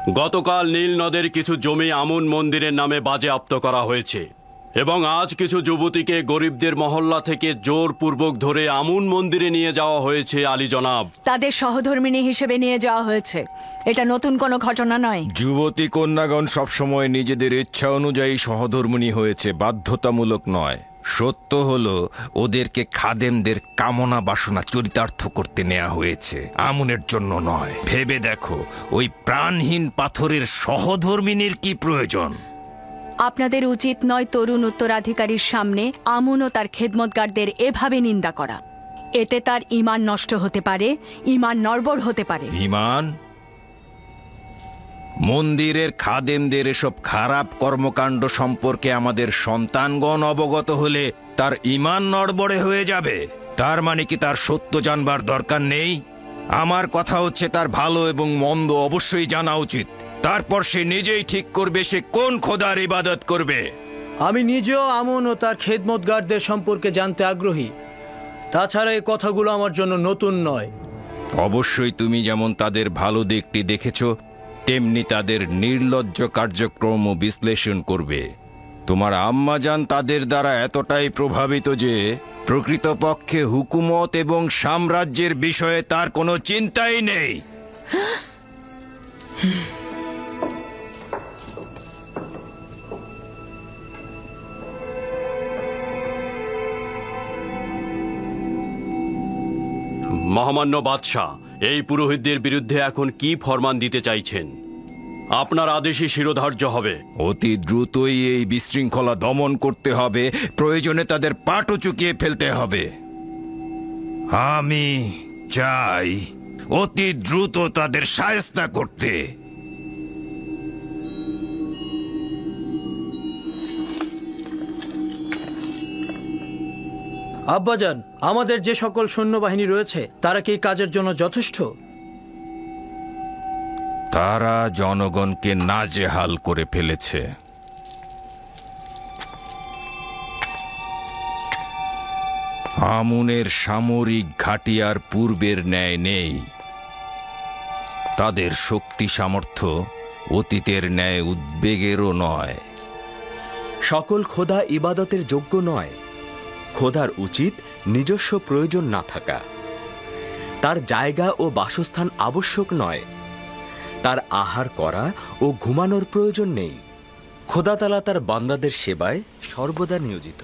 গতকাল নীল নদের কিছু জমি আমুন মন্দিরের নামে বাজেয়াপ্ত করা হয়েছে এবং আজ কিছু যুবতীকে গরিবদের মহল্লা থেকে জোরপূর্বক ধরে আমুন মন্দিরে নিয়ে যাওয়া হয়েছে আলী জনাব। তাদের সহধর্মিণী হিসেবে নিয়ে যাওয়া হয়েছে, এটা নতুন কোনো ঘটনা নয়। যুবতী কন্যাগণ সবসময় নিজেদের ইচ্ছা অনুযায়ী সহধর্মিণী হয়েছে, বাধ্যতামূলক নয়। সত্য হলো ওদেরকে খাদেমদের কামনা বাসনা চরিতার্থ করতে নেওয়া হয়েছে, আমুনের জন্য নয়। ভেবে দেখো, ওই প্রাণহীন পাথরের সহধর্মিনীর কি প্রয়োজন? আপনাদের উচিত নয় তরুণ উত্তরাধিকারীর সামনে আমুন ও তার খেদমতগারদের এভাবে নিন্দা করা। এতে তার ঈমান নষ্ট হতে পারে, ঈমান নড়বড় হতে পারে। ঈমান? মন্দিরের খাদেমদের এসব খারাপ কর্মকাণ্ড সম্পর্কে আমাদের সন্তানগণ অবগত হলে তার ঈমান নড়বড়ে হয়ে যাবে? তার মানে কি তার সত্য জানবার দরকার নেই? আমার কথা হচ্ছে, তার ভালো এবং মন্দ অবশ্যই জানা উচিত। তারপর সে নিজেই ঠিক করবে সে কোন খোদার ইবাদত করবে। আমি নিজেও আমুন ও তার খেদমতগারদের সম্পর্কে জানতে আগ্রহী। তাছাড়া এই কথাগুলো আমার জন্য নতুন নয়। অবশ্যই তুমি যেমন তাদের ভালো দিকটি দেখেছ, তেমনি তাদের নির্লজ্জ কার্যক্রম বিশ্লেষণ করবে। তোমার আম্মাজান তাদের দ্বারা এতটাই প্রভাবিত যে প্রকৃতপক্ষে হুকুমত এবং সাম্রাজ্যের বিষয়ে তার কোনো চিন্তাই নেই। মহামান্য বাদশাহ, এই পুরোহিতদের বিরুদ্ধে এখন কি ফরমান দিতে চাইছেন? আপনার আদেশই শিরোধার্য হবে। অতি দ্রুতই এই বিশৃঙ্খলা দমন করতে হবে, প্রয়োজনে তাদের পাটও চুকিয়ে ফেলতে হবে। আমি চাই অতি দ্রুত তাদের শায়েস্তা করতে। আব্বাজান, আমাদের যে সকল সৈন্যবাহিনী রয়েছে তারা কি কাজের জন্য যথেষ্ট? তারা জনগণকে নাজেহাল করে ফেলেছে। আমুনের সামরিক ঘাঁটি আর পূর্বের ন্যায় নেই। তাদের শক্তি সামর্থ্য অতীতের ন্যায় উদ্বেগেরও নয়। সকল খোদা ইবাদতের যোগ্য নয়। খোদার উচিত নিজস্ব প্রয়োজন না থাকা। তার জায়গা ও বাসস্থান আবশ্যক নয়। তার আহার করা ও ঘুমানোর প্রয়োজন নেই। খোদা তাআলা তার বান্দাদের সেবায় সর্বদা নিয়োজিত।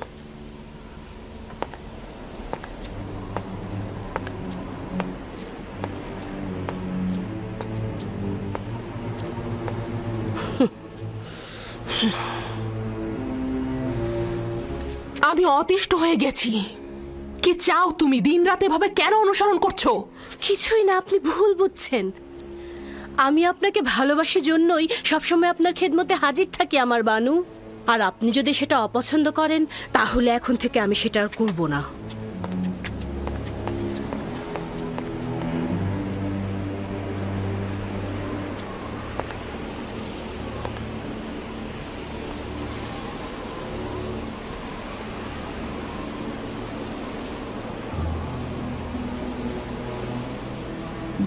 আমি অতিষ্ঠ হয়ে গেছি। কি চাও তুমি? দিন রাত এভাবে কেন অনুসরণ করছো? কিছুই না, আপনি ভুল বুঝছেন। আমি আপনাকে ভালোবাসি জন্যই সবসময় আপনার খেদমতে হাজির থাকি আমার বানু। আর আপনি যদি সেটা অপছন্দ করেন তাহলে এখন থেকে আমি সেটা আর করব না।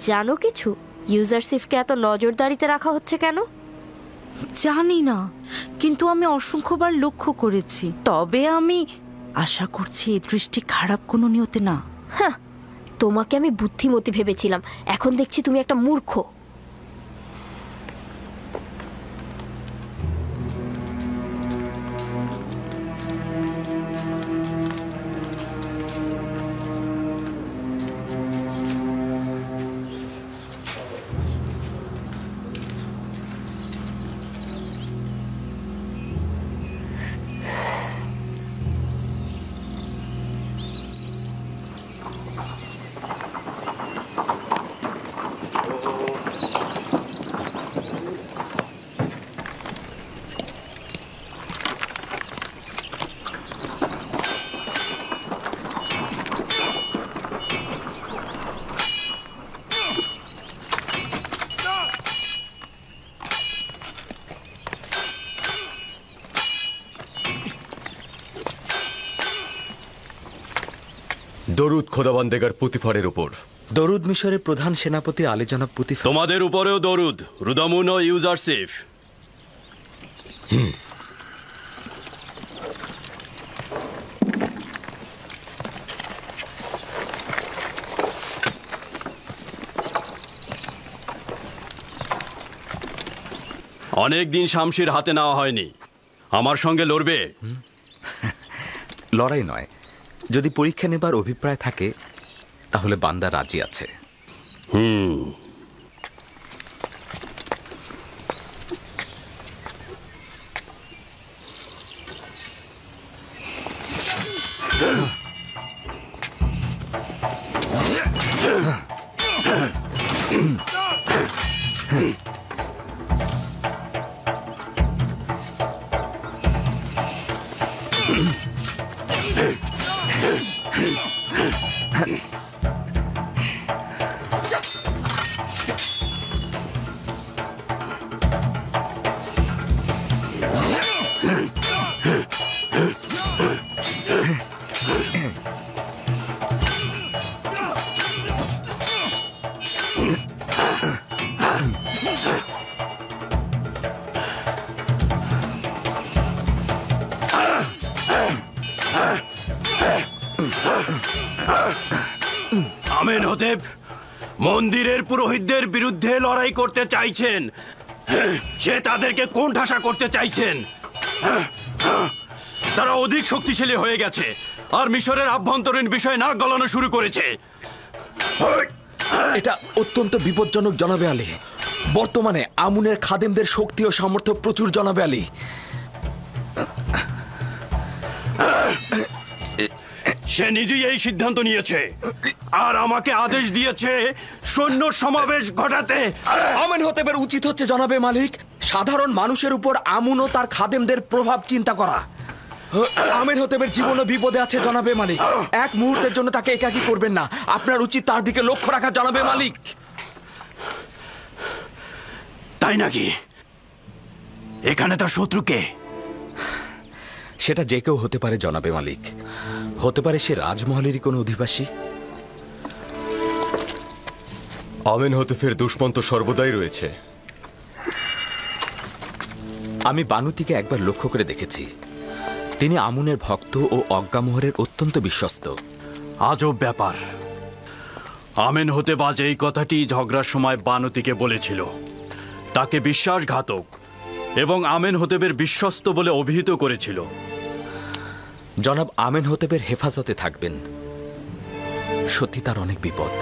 জানো কিছু? ইউজারশিপকে এত নজরদারিতে রাখা হচ্ছে কেন? জানি না, কিন্তু আমি অসংখ্যবার লক্ষ্য করেছি। তবে আমি আশা করছি এই দৃষ্টি খারাপ কোনো নিয়তে না। হ্যাঁ, তোমাকে আমি বুদ্ধিমতী ভেবেছিলাম, এখন দেখছি তুমি একটা মূর্খ। দরুদ খোদাবন্দেগার পুতিফারের উপর। দরুদ মিশরের প্রধান সেনাপতি আলী জনাব পুতিফা। তোমাদের উপরেও দরুদ, রুদামুন ও ইউজারসিফ। অনেকদিন শামশির হাতে নেওয়া হয়নি, আমার সঙ্গে লড়বে? লড়াই নয়, যদি পরীক্ষা নেবার অভিপ্রায় থাকে তাহলে বান্দা রাজি আছে। আমেনহোতেপ মন্দিরের পুরোহিতদের বিরুদ্ধে লড়াই করতে চাইছেন। সে তাদেরকে কোণঠাসা করতে চাইছেন। তারা অধিক শক্তিশালী হয়ে গেছে আর মিশরের আভ্যন্তরীণ বিষয় নাক গলানো শুরু করেছে। এটা অত্যন্ত বিপজ্জনক জনাবে আলী। বর্তমানে আমুনের খাদেমদের শক্তি ও সামর্থ্য প্রচুর জনাবে আলী। সে নিজেই এই সিদ্ধান্ত নিয়েছে আর আমাকে আদেশ দিয়েছে সৈন্য সমাবেশ ঘটাতে। আমেনহোতেপের উচিত হচ্ছে জনাবে মালিক সাধারণ মানুষের উপর আমুন ও তার খাদেমদের প্রভাব চিন্তা করা। আমেনহোতেপের জীবনও বিপদে আছে জনাবে মালিক। এক মুহূর্তের জন্য তাকে একাকী করবেন না। আপনার উচিত তার দিকে লক্ষ্য রাখা জনাবে মালিক। তাই নাকি? এখানে তার শত্রুকে? সেটা যে কেউ হতে পারে জনাবে মালিক। হতে পারে সে রাজমহলেরই কোনো অধিবাসী। আমেনহোতেপের দুশ্মন তো সর্বদাই রয়েছে। আমি বানুতিকে একবার লক্ষ্য করে দেখেছি। তিনি আমুনের ভক্ত ও অজ্ঞামোহরের অত্যন্ত বিশ্বস্ত। আজব ব্যাপার। আমেনহোতেপ আজ এই কথাটি ঝগড়ার সময় বানুতিকে বলেছিল। তাকে বিশ্বাসঘাতক এবং আমেনহোতেপের বিশ্বস্ত বলে অভিহিত করেছিল। জনাব আমেনহোতেপের হেফাজতে থাকবেন। সত্যি তার অনেক বিপদ।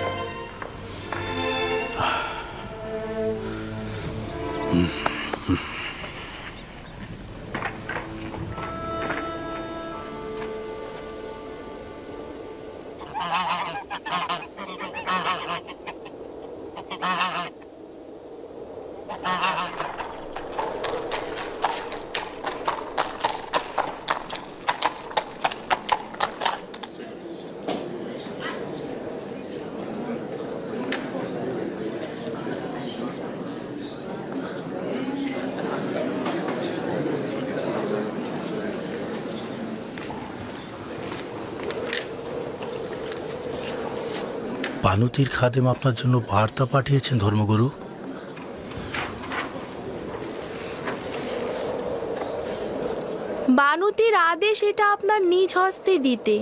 বানুতির খাদেম আপনার জন্য বার্তা পাঠিয়েছেন ধর্মগুরু। বানুতির আদেশ এটা আপনার নিজ হস্তে দিতে।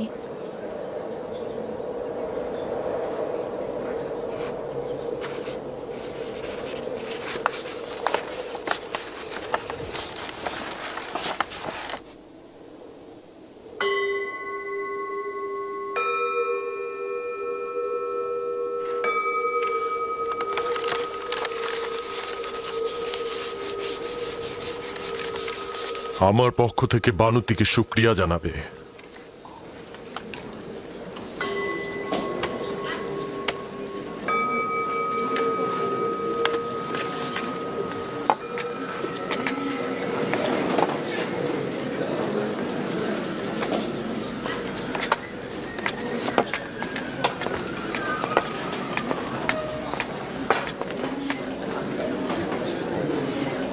আমার পক্ষ থেকে বানুতিকে শুকরিয়া জানাবে।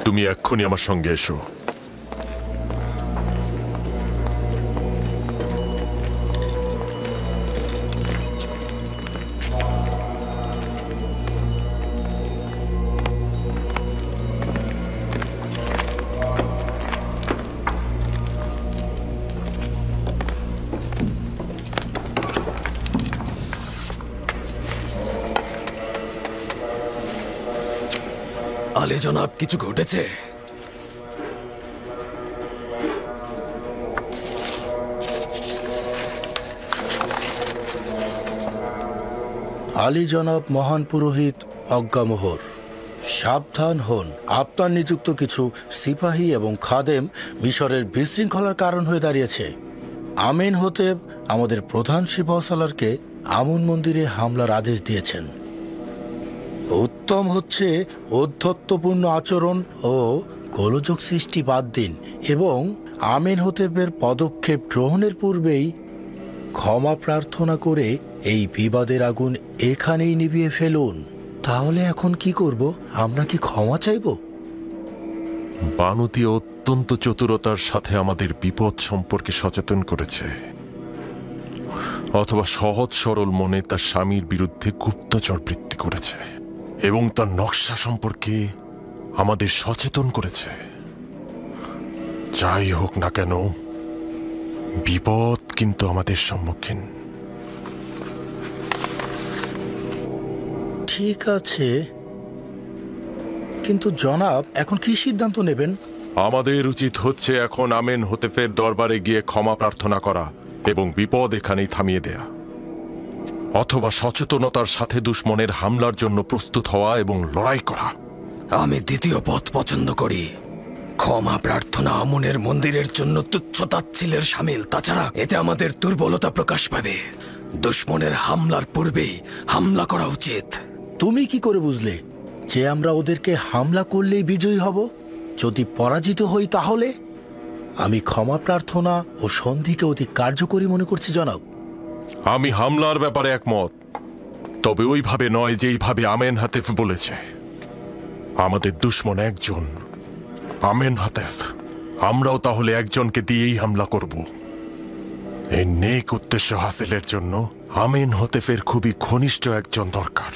তুমি এক্ষুনি আমার সঙ্গে এসো। আলী জনাব, কিছু ঘটেছে? আলী জনাব মহান পুরোহিত অজ্ঞামোহর, সাবধান হন। আপনার নিযুক্ত কিছু সিপাহী এবং খাদেম মিশরের বিশৃঙ্খলার কারণ হয়ে দাঁড়িয়েছে। আমিন হোতেব আমাদের প্রধান সিপাহসালারকে আমুন মন্দিরে হামলার আদেশ দিয়েছেন। উত্তম হচ্ছে ঔদ্ধত্যপূর্ণ আচরণ ও গোলযোগ সৃষ্টি বাদ দিন এবং আমিন হোতেবের পদক্ষেপ গ্রহণের পূর্বেই ক্ষমা প্রার্থনা করে এই বিবাদের আগুন এখানেই নিভিয়ে ফেলুন। তাহলে এখন কি করব? আমরা কি ক্ষমা চাইব? বানুতি অত্যন্ত চতুরতার সাথে আমাদের বিপদ সম্পর্কে সচেতন করেছে, অথবা সহজ সরল মনে তার স্বামীর বিরুদ্ধে গুপ্তচর বৃত্তি করেছে এবং তার নকশা সম্পর্কে আমাদের সচেতন করেছে। যাই হোক না কেন, বিপদ কিন্তু আমাদের সম্মুখীন। ঠিক আছে, কিন্তু জনাব এখন কি সিদ্ধান্ত নেবেন? আমাদের উচিত হচ্ছে এখন আমেন হোতেফের দরবারে গিয়ে ক্ষমা প্রার্থনা করা এবং বিপদ এখানেই থামিয়ে দেয়া, অথবা সচেতনতার সাথে দুশমনের হামলার জন্য প্রস্তুত হওয়া এবং লড়াই করা। আমি দ্বিতীয় পথ পছন্দ করি। ক্ষমা প্রার্থনা আমুনের মন্দিরের জন্য তুচ্ছতাচ্ছিলের সামিল। তাছাড়া এতে আমাদের দুর্বলতা প্রকাশ পাবে। দুশমনের হামলার পূর্বেই হামলা করা উচিত। তুমি কি করে বুঝলে যে আমরা ওদেরকে হামলা করলেই বিজয়ী হব? যদি পরাজিত হই তাহলে? আমি ক্ষমা প্রার্থনা ও সন্ধিকে অতি কার্যকরী মনে করছি জনাব। আমি হামলার ব্যাপারে একমত, তবে ওইভাবে নয় যেইভাবে আমেন হাতেফ বলেছে। আমাদের দুশমন একজন, আমেন হাতেফ। আমরাও তাহলে একজনকে দিয়েই হামলা করব। এই নেক উদ্দেশ্য হাসিলের জন্য আমেন হতেফের খুবই ঘনিষ্ঠ একজন দরকার।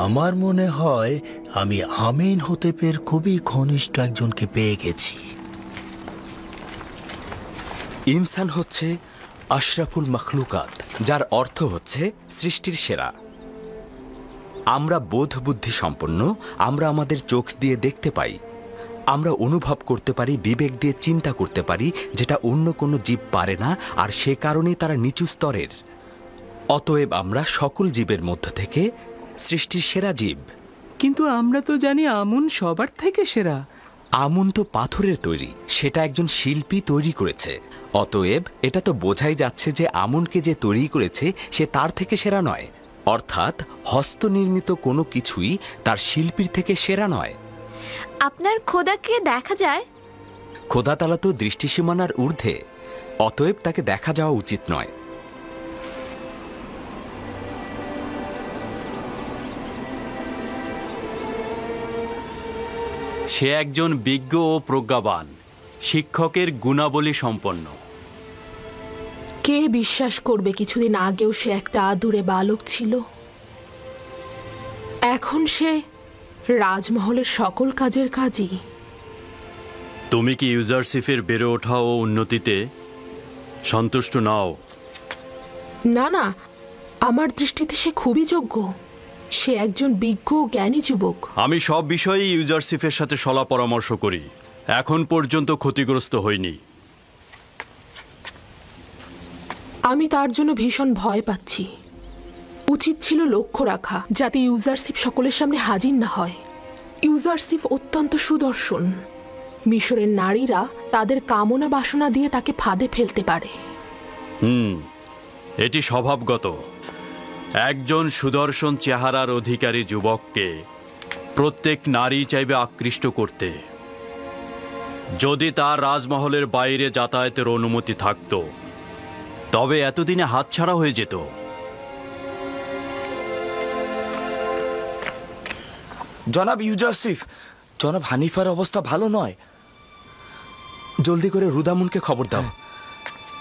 আমার মনে হয় আমি আমিন হোতেপের খুবই ঘনিষ্ঠ একজনকে পেয়ে গেছি। ইনসান হচ্ছে আশরাফুল মখলুকাত, যার অর্থ হচ্ছে সৃষ্টির সেরা। আমরা বোধ বুদ্ধি সম্পন্ন, আমরা আমাদের চোখ দিয়ে দেখতে পাই, আমরা অনুভব করতে পারি, বিবেক দিয়ে চিন্তা করতে পারি, যেটা অন্য কোনো জীব পারে না, আর সে কারণেই তারা নিচু স্তরের। অতএব আমরা সকল জীবের মধ্য থেকে সৃষ্টির সেরা জীব। কিন্তু আমরা তো জানি আমুন সবার থেকে সেরা। আমুন তো পাথরের তৈরি, সেটা একজন শিল্পী তৈরি করেছে। অতএব এটা তো বোঝাই যাচ্ছে যে আমুনকে যে তৈরি করেছে সে তার থেকে সেরা নয়। অর্থাৎ হস্তনির্মিত কোনো কিছুই তার শিল্পীর থেকে সেরা নয়। আপনার খোদাকে দেখা যায়? খোদা তাআলা তো দৃষ্টিসীমানার ঊর্ধ্বে, অতএব তাকে দেখা যাওয়া উচিত নয়। সে একজন বিজ্ঞ ও প্রজ্ঞাবান, শিক্ষকের গুণাবলী সম্পন্ন। কে বিশ্বাস করবে কিছুদিন আগেও সে একটা আদুরে বালক ছিল? এখন সে রাজমহলের সকল কাজের কাজই। তুমি কি ইউজারশিপের বেড়ে ওঠা ও উন্নতিতে সন্তুষ্ট নাও? না না, আমার দৃষ্টিতে সে খুবই যোগ্য। সে একজন বিজ্ঞ ও জ্ঞানী যুবক। আমি সব বিষয়ে ইউজারশিপের সাথে সলা পরামর্শ করি, এখন পর্যন্ত ক্ষতিগ্রস্ত হইনি। আমি তার জন্য ভীষণ ভয় পাচ্ছি। উচিত ছিল লক্ষ্য রাখা যাতে ইউজারশিপ সকলের সামনে হাজির না হয়। ইউজারশিপ অত্যন্ত সুদর্শন। মিশরের নারীরা তাদের কামনা বাসনা দিয়ে তাকে ফাঁদে ফেলতে পারে। এটি স্বভাবগত। একজন সুদর্শন চেহারার অধিকারী যুবককে প্রত্যেক নারী চাইবে আকৃষ্ট করতে। যদি তার রাজমহলের বাইরে যাতায়াতের অনুমতি থাকত, তবে এতদিনে হাতছাড়া হয়ে যেত। জনাব ইউজারশিপ, জনাব হানিফার অবস্থা ভালো নয়। জলদি করে রুদামুনকে খবর দাও।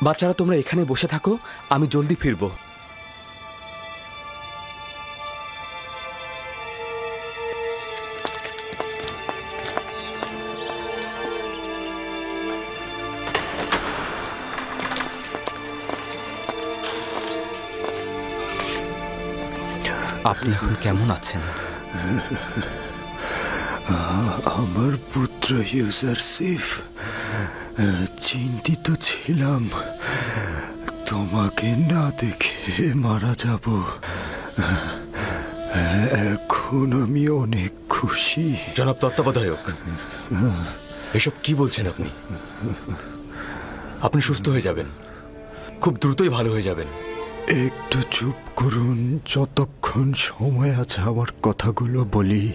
বাচ্চারা তোমরা এখানে বসে থাকো, আমি জলদি ফিরব। আপনি এখন কেমন আছেন? আমার পুত্র ইউজারসিফ, চিন্তিত ছিলাম তোমাকে না দেখে মারা যাব। এখন আমি অনেক খুশি। জনাব তত্ত্বাবধায়ক, এসব কি বলছেন আপনি? আপনি সুস্থ হয়ে যাবেন, খুব দ্রুতই ভালো হয়ে যাবেন। একটু চুপ করুন, যতক্ষণ সময় আছে আমার কথাগুলো বলি।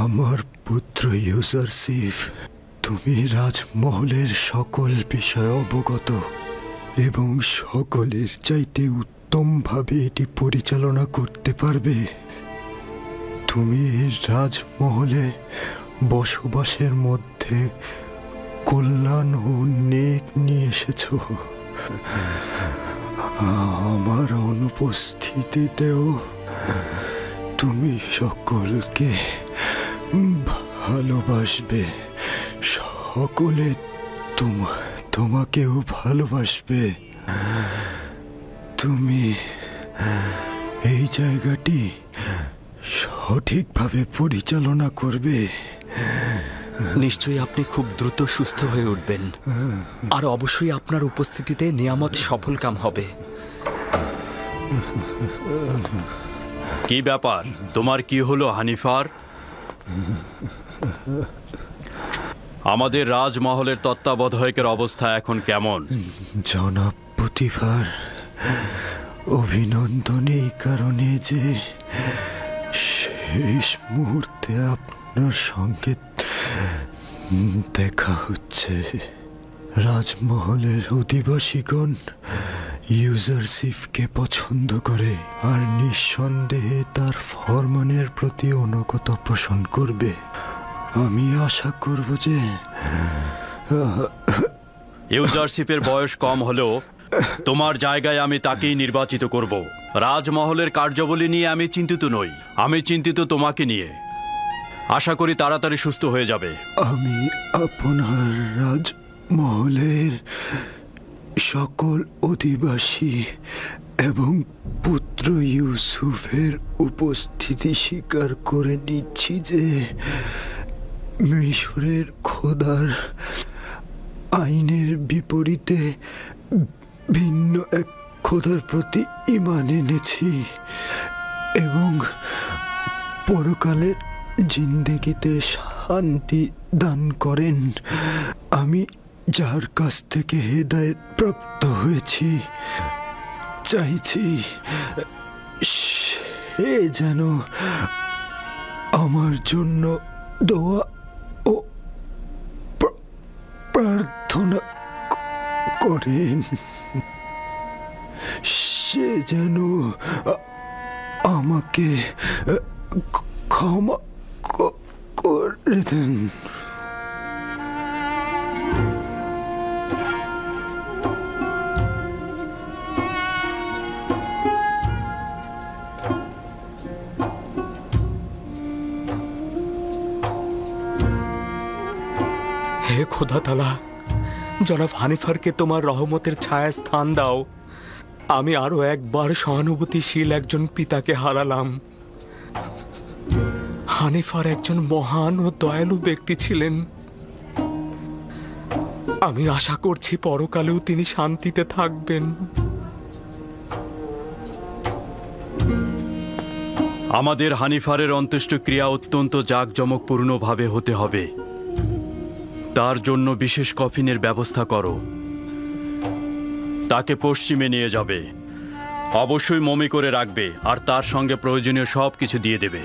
আমার পুত্র ইউজারসিফ, তুমি রাজমহলের সকল বিষয়ে অবগত এবং সকলের চাইতে উত্তমভাবে এটি পরিচালনা করতে পারবে। তুমি রাজমহলে বসবাসের মধ্যে কল্যাণ ও নেক নিয়ে এসেছ। আমার অনুপস্থিতিতেও তুমি সকলকে ভালোবাসবে, সকলে তোমাকেও ভালোবাসবে। তুমি এই জায়গাটি সঠিকভাবে পরিচালনা করবে। নিশ্চয়ই আপনি খুব দ্রুত সুস্থ হয়ে উঠবেন, আর অবশ্যই আপনার উপস্থিতিতে নিয়ামত সফল কাম হবে। কি ব্যাপার, তোমার কি হলো হানিফার? আমাদের রাজমহলের তত্ত্বাবধায়কের অবস্থা এখন কেমন? জনাব পুতিফার, অভিনন্দন এই কারণে যে শেষ মুহূর্তে আপনার সঙ্গে দেখা হচ্ছে। রাজমহলের অধিবাসীগণ ইউজারসিফকে পছন্দ করে আর নিঃসন্দেহে তার ফরমানের প্রতি অনুগত পোষণ করবে। আমি আশা করব যে ইউজারসিফের বয়স কম হলেও তোমার জায়গায় আমি তাকেই নির্বাচিত করব। রাজমহলের কার্যাবলী নিয়ে আমি চিন্তিত নই, আমি চিন্তিত তোমাকে নিয়ে। আশা করি তাড়াতাড়ি সুস্থ হয়ে যাবে। আমি আপনার রাজমহলের সকল অধিবাসী এবং পুত্র ইউসুফের উপস্থিতি স্বীকার করে নিচ্ছি যে মিশরের খোদার আইনের বিপরীতে ভিন্ন এক খোদার প্রতি ঈমান এনেছি এবং পরকালের জিন্দেগিতে শান্তি দান করেন। আমি যার কাছ থেকে হেদায়েত প্রাপ্ত হয়েছি, চাইছি সে যেন আমার জন্য দোয়া ও প্রার্থনা করেন। সে যেন আমাকে ক্ষমা করে দেন। হে খোদা তাআলা, জনাব হানিফারকে তোমার রহমতের ছায়া স্থান দাও। আমি আরো একবার সহানুভূতিশীল একজন পিতাকে হারালাম। হানিফার একজন মহান ও দয়ালু ব্যক্তি ছিলেন। আমি আশা করছি পরকালেও তিনি শান্তিতে থাকবেন। আমাদের হানিফারের অন্ত্যেষ্টিক্রিয়া অত্যন্ত জাঁকজমকপূর্ণভাবে হতে হবে। তার জন্য বিশেষ কফিনের ব্যবস্থা করো। তাকে পশ্চিমে নিয়ে যাবে, অবশ্যই মমি করে রাখবে আর তার সঙ্গে প্রয়োজনীয় সব কিছু দিয়ে দেবে।